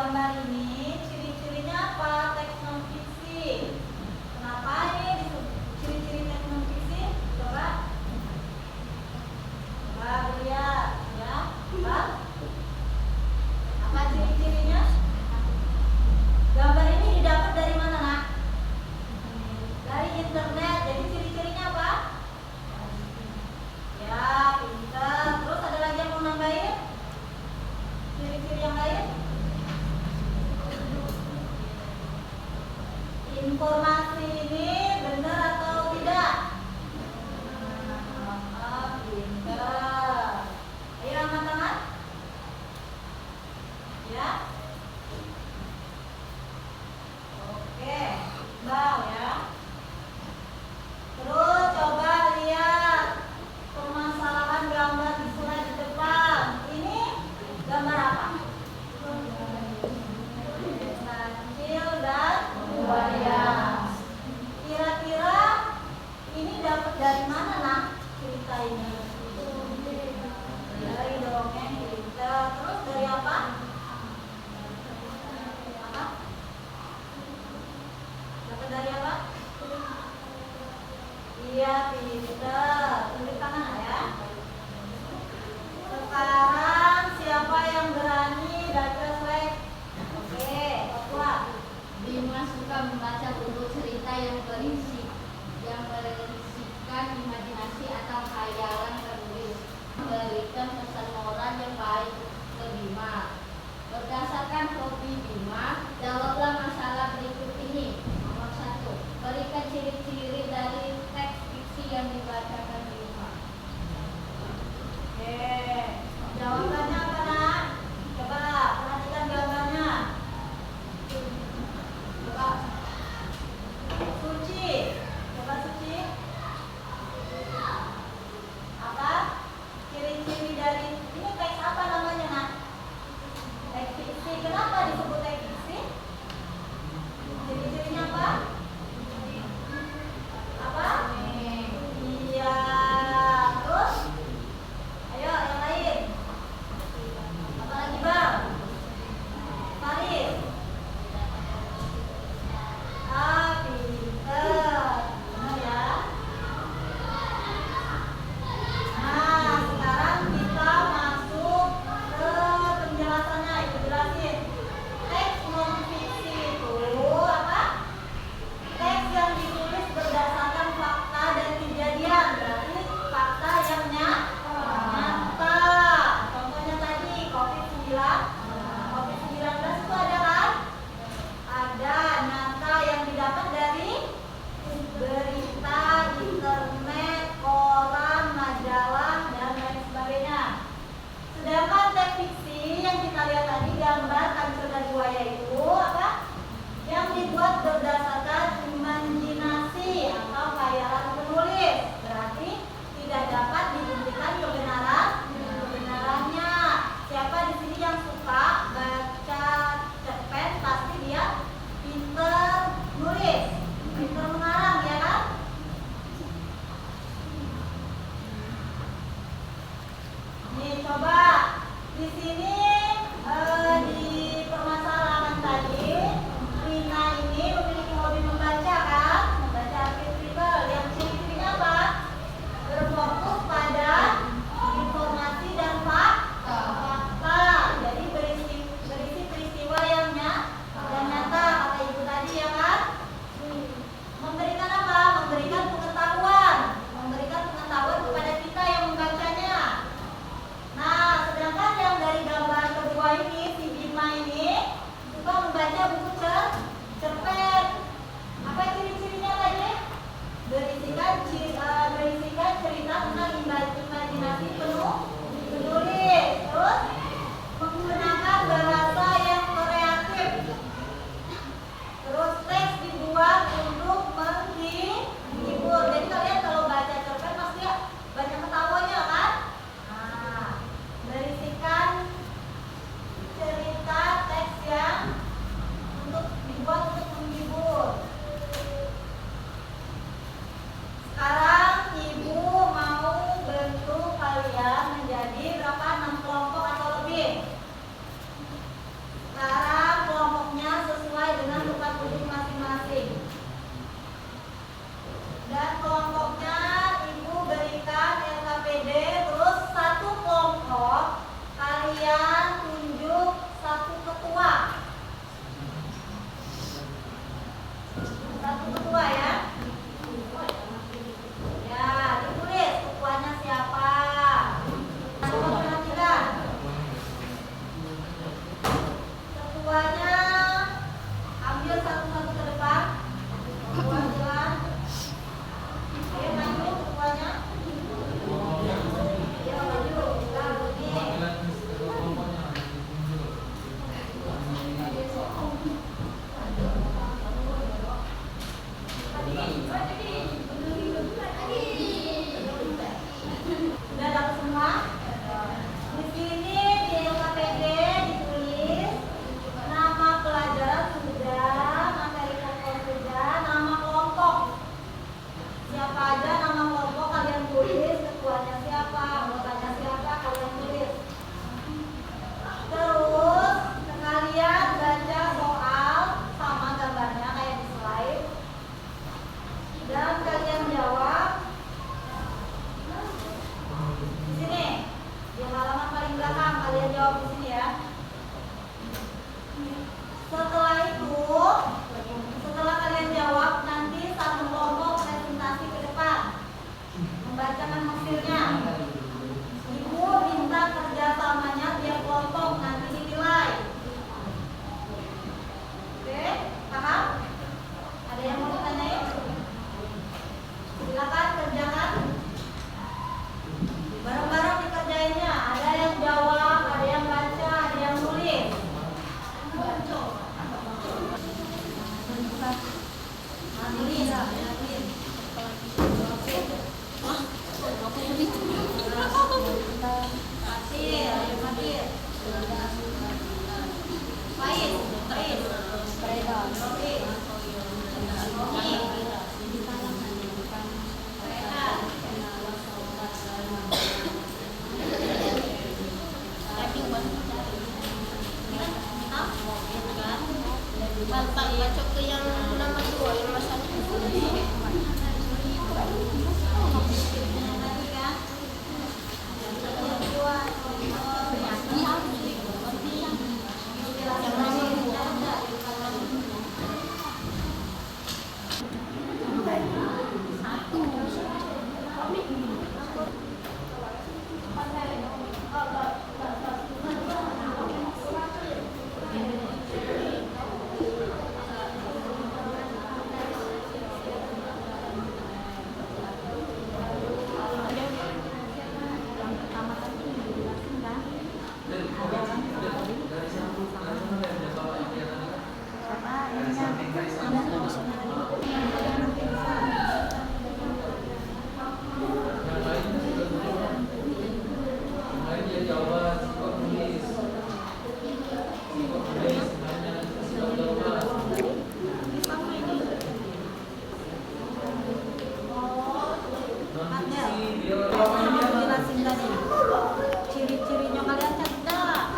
gambar ini ciri-cirinya apa? Teks non fiksi. Kenapa ini disebut ciri-ciri teks non fiksi? Coba lihat ya. Apa ciri-cirinya? Gambar ini didapat dari mana, Nak? Dari internet. Jadi ciri-cirinya apa? Ya, pintar. Terus ada lagi yang mau nambahin? Ciri-ciri yang lain? Informasi ini benar atau tidak? Pintar. Ayo angkat tangan. Ya. Oke, bang ya. Terus coba lihat permasalahan gambar di slide di depan. Ini gambar apa? Kecil dan buaya. Kira-kira ini dapat dari mana, Nak? Cerita ini dari dongeng cerita. Terus dari apa? Dapat dari apa? Iya, pintar. Tunjuk tangan ya. Sekarang siapa yang berani baca slide? Oke, Okwa. Bima suka membaca buku cerita yang berisikan imajinasi atau khayalan penulis, memberikan pesan moral yang baik ke Bima. Berdasarkan hobi Bima, jawablah masalah berikut ini. Nomor 1. Berikan ciri-ciri dari teks fiksi yang dibacakan Bima. Oke, jawabannya apa, Nak? Coba perhatikan gambarnya. Coba Suci. Coba Suci. Apa? Ciri-ciri dari ini teks apa namanya, Nak? Teks fiksi. Kenapa disebut teks fiksi? Ciri-cirinya apa? Apa? Iya. jawab sikap tulis. Sikap tulis hanya sikap jawab. Non fiksi dia Aku jelasin tadi. Ciri-cirinya kalian cerdas.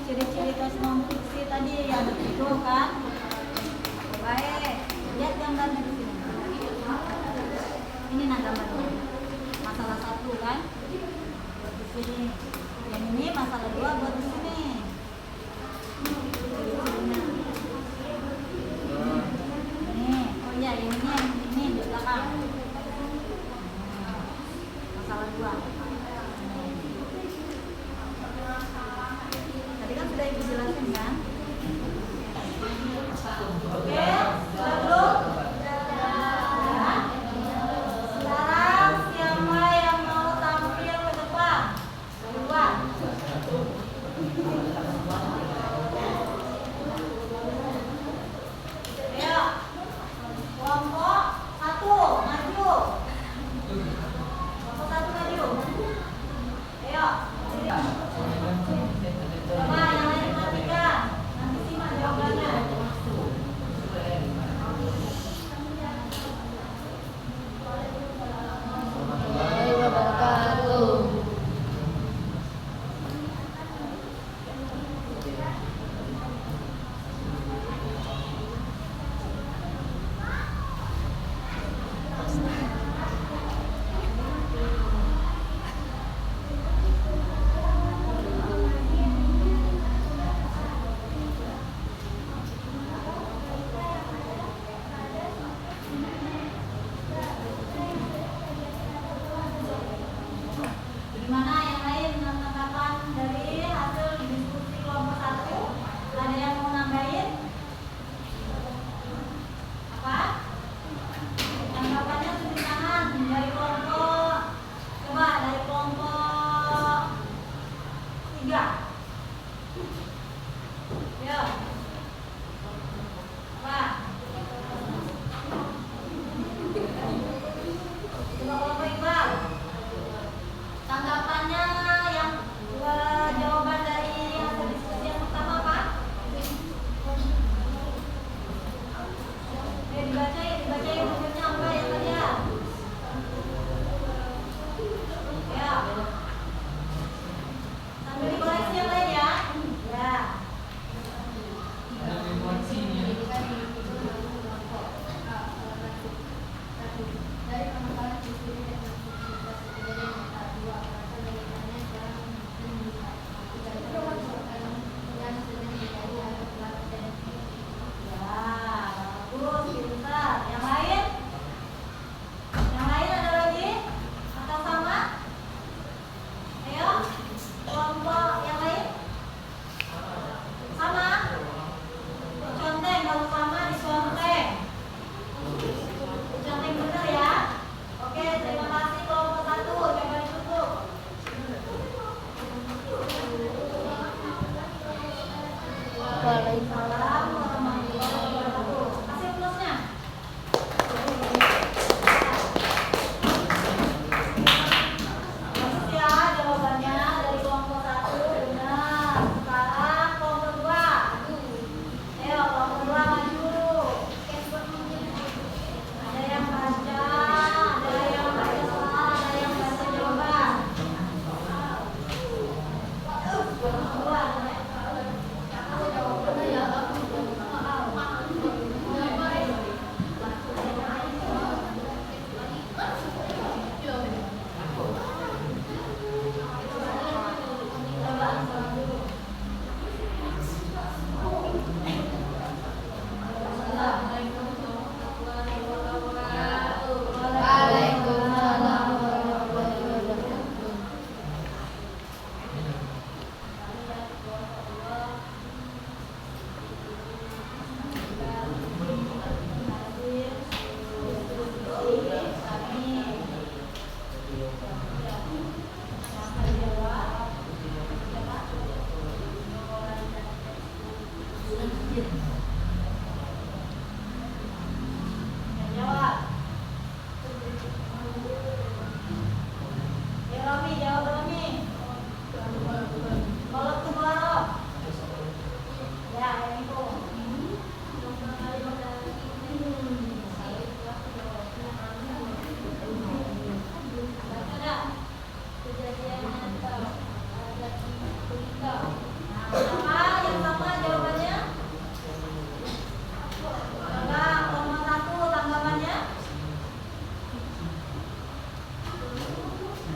Ciri-ciri tes non fiksi tadi ada itu kan? Baik. Lihat gambarnya di sini. Ini nah gambarnya. Masalah 1 kan? Buat di sini. Yang ini masalah 2 buat di sini. Ciri-cirinya. Ini, oh iya ini di belakang. Masalah 2. Tadi kan sudah ibu jelasin kan? Oke, sudah belum? Ya. Sekarang siapa yang mau tampil ke depan? Keluar. Ayo, kelompok 1 maju. Kelompok 1 maju. Ayo, sini. Coba yang lain perhatikan. Nanti simak jawabannya. Warahmatullahi wabarakatuh. Gimana yang lain tanggapan dari hasil diskusi kelompok 1? Ada yang mau nambahin? Apa? Tanggapannya tulis tangan dari kelompok. Coba dari kelompok 3. Yo. Apa? Coba kelompok Iqbal. Tanggapannya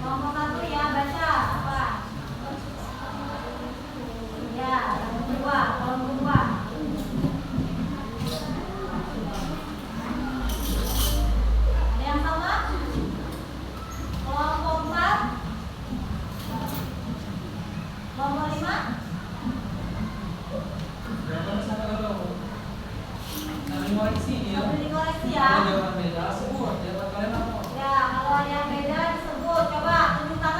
Kelompok 1 ya, baca apa? Ya, kelompok 2, kelompok 2. Ada yang sama? Kelompok 4. Kelompok 5. Jawaban sana kalau kami koreksi dia. Boleh dikoreksi Ada ya. jawaban beda sebut. Jawaban kalian apa? Ya, kalau ada yang beda disebut. Coba tunjukkan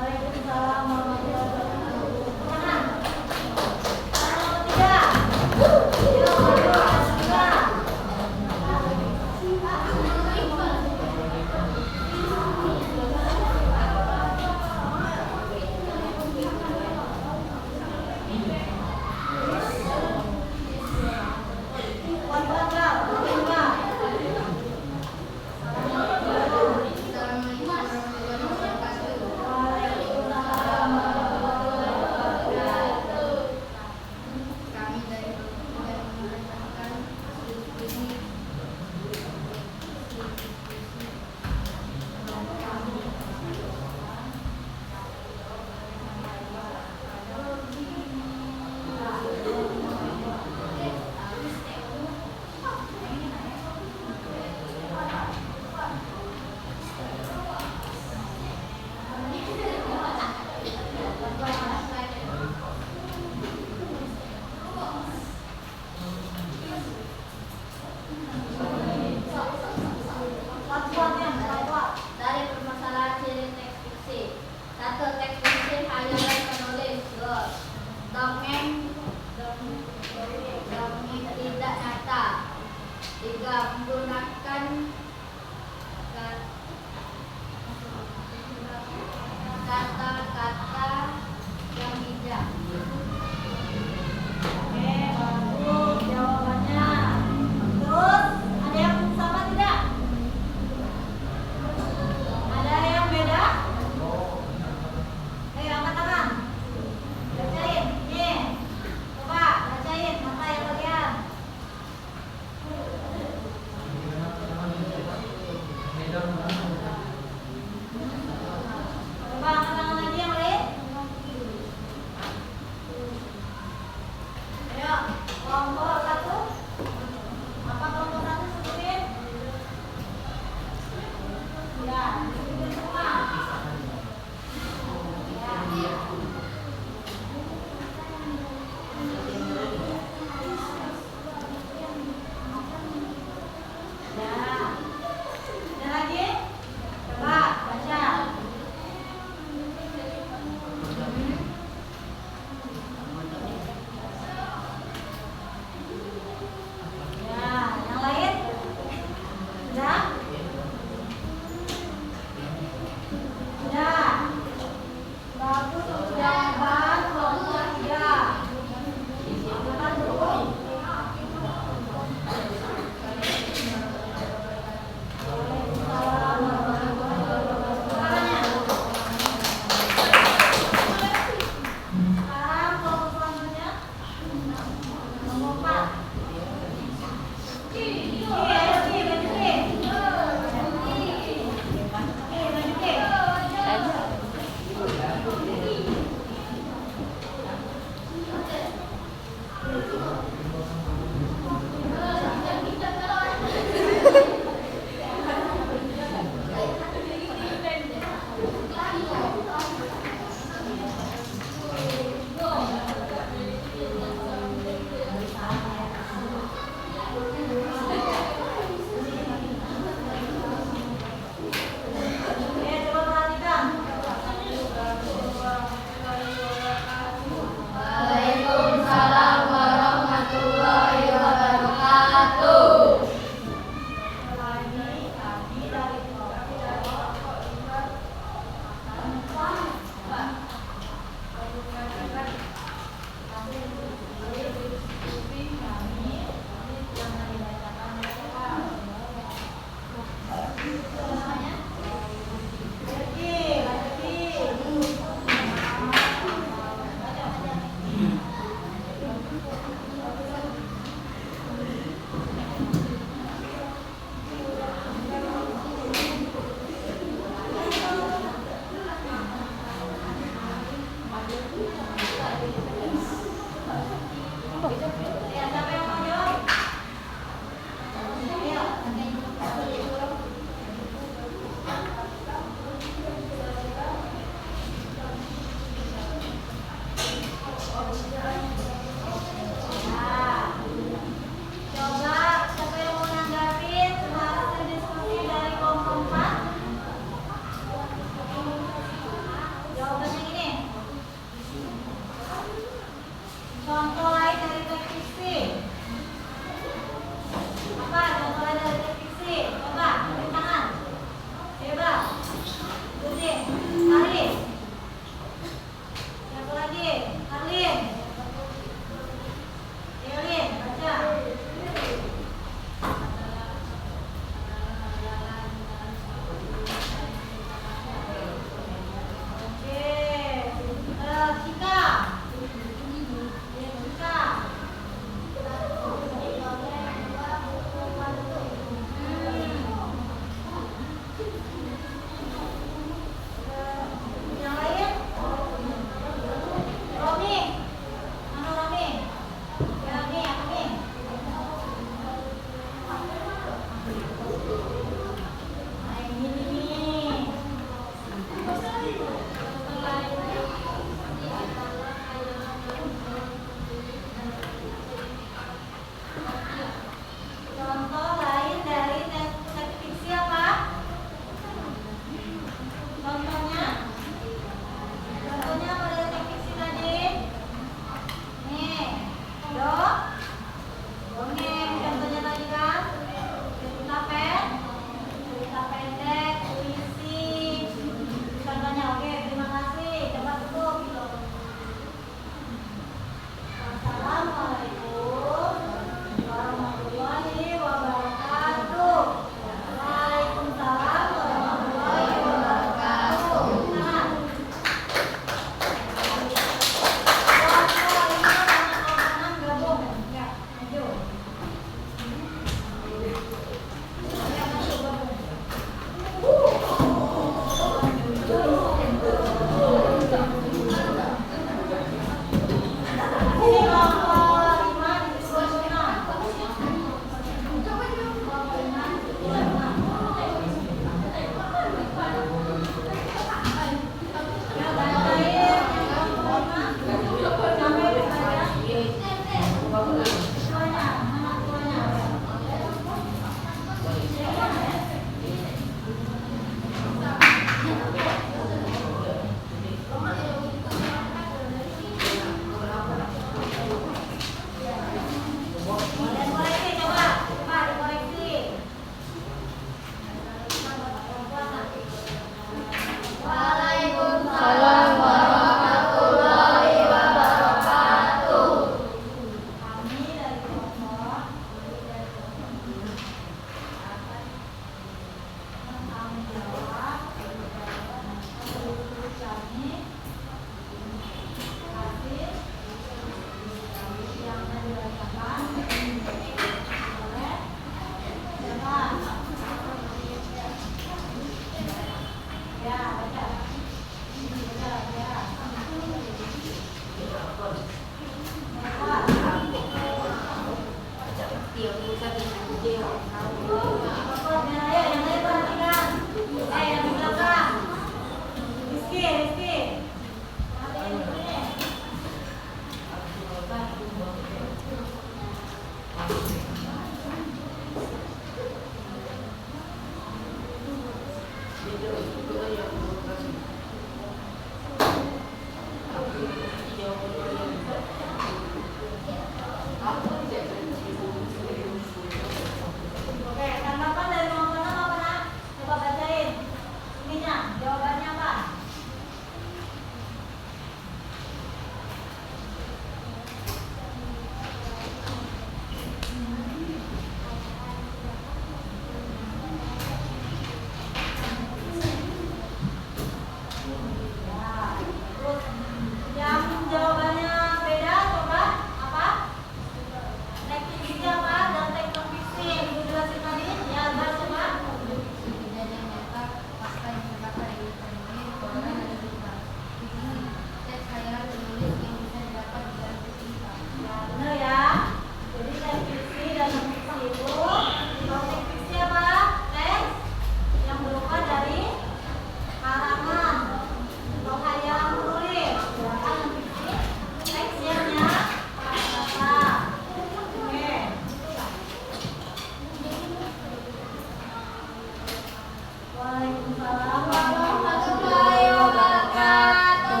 Waalaikumsalam warahmatullahi wabarakatuh.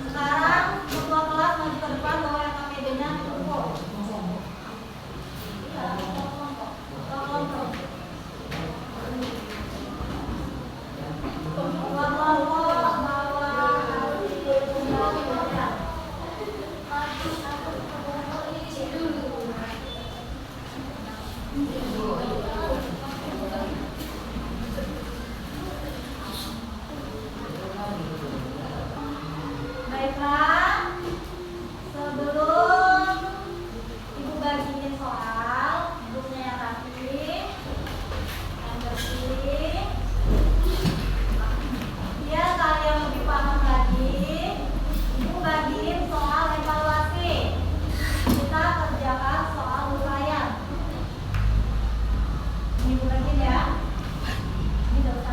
Sekarang ketua kelas maju ke depan bawa yang KPD-nya ditumpuk. Kelompok. Baiklah, sebelum Ibu bagiin soal, bukunya yang rapi, yang bersih. Biar kalian lebih paham lagi, Ibu bagiin soal evaluasi. Kita kerjakan soal uraian. Ini Ibu bagiin ya. Ini dosa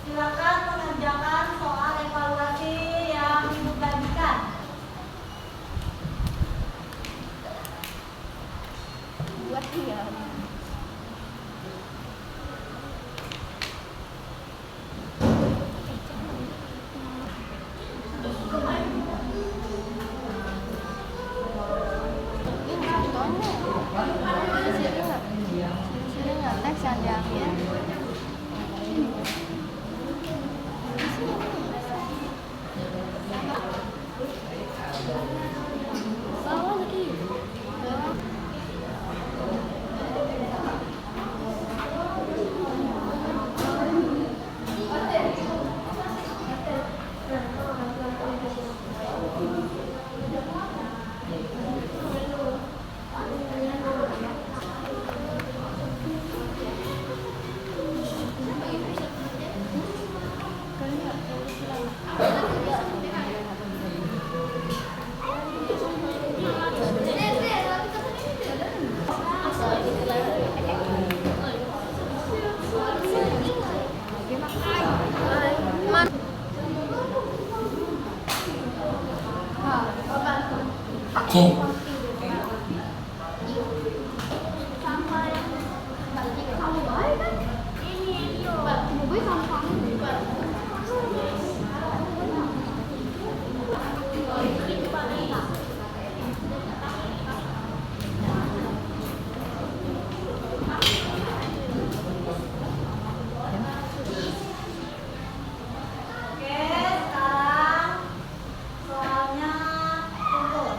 Silakan mengerjakan soal evaluasi yang Ibu bagikan. Buat dia. Sini nggak teks yang diambil. Oke, sekarang soalnya tumpul.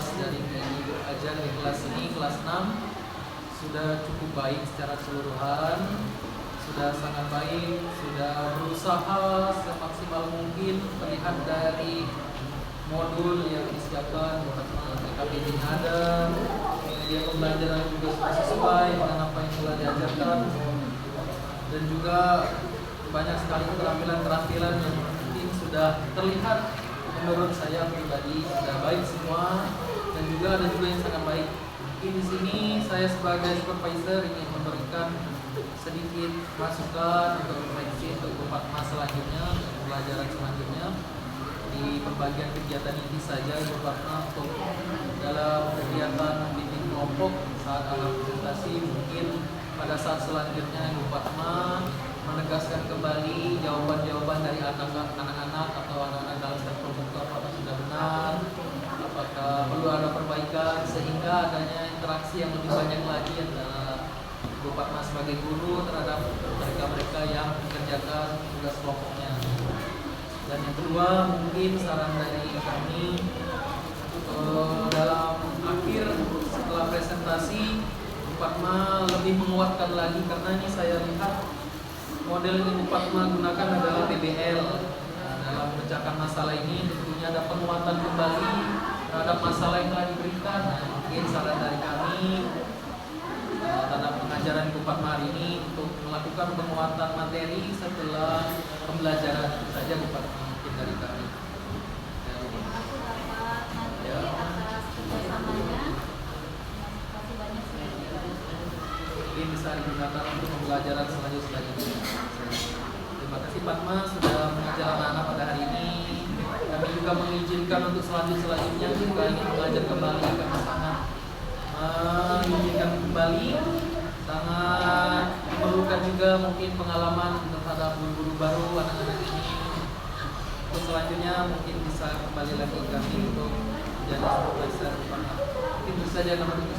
kelas dari Ibu Ajar di kelas ini, kelas 6, sudah cukup baik secara keseluruhan, sudah sangat baik, sudah berusaha semaksimal mungkin melihat dari modul yang disiapkan, KBD ada, kemudian pembelajaran juga sudah sesuai dengan apa yang telah diajarkan, dan juga banyak sekali keterampilan-keterampilan yang mungkin sudah terlihat menurut saya pribadi sudah baik semua, dan juga ada juga yang sangat baik. Mungkin di sini saya sebagai supervisor ingin memberikan sedikit masukan untuk refleksi untuk Bupatma selanjutnya, pembelajaran selanjutnya di pembagian kegiatan ini saja Bupatma untuk dalam kegiatan membimbing kelompok saat anak presentasi. Mungkin pada saat selanjutnya Bupatma menegaskan kembali jawaban-jawaban dari anak-anak atau anak-anak dalam step kelompok itu apakah sudah benar, apakah perlu ada perbaikan, sehingga adanya interaksi yang lebih banyak lagi antara Bupatma sebagai guru terhadap mereka-mereka yang mengerjakan tugas kelompoknya. Dan yang kedua, mungkin saran dari kami dalam akhir setelah presentasi Bupatma lebih menguatkan lagi, karena ini saya lihat model yang Bupatma gunakan adalah PBL. Nah, dalam memecahkan masalah ini tentunya ada penguatan kembali terhadap masalah yang telah diberikan. Nah, mungkin saran dari kami dalam pengajaran Bupatma hari ini untuk melakukan penguatan materi setelah pembelajaran. Itu saja Bupatma mungkin dari kami. Terima kasih Bapak Nadri atas kerjasamanya. Terima kasih banyak sudah Mungkin bisa digunakan untuk pembelajaran selanjutnya. Terima kasih Fatma sudah mengajar anak-anak pada hari ini. Kami juga mengizinkan untuk selanjutnya jika ingin mengajar kembali, kami sangat mengizinkan kembali, sangat memerlukan juga mungkin pengalaman terhadap guru-guru baru anak-anak ini. Untuk selanjutnya mungkin bisa kembali lagi kami untuk menjadi supervisor. Mungkin itu saja, nama kita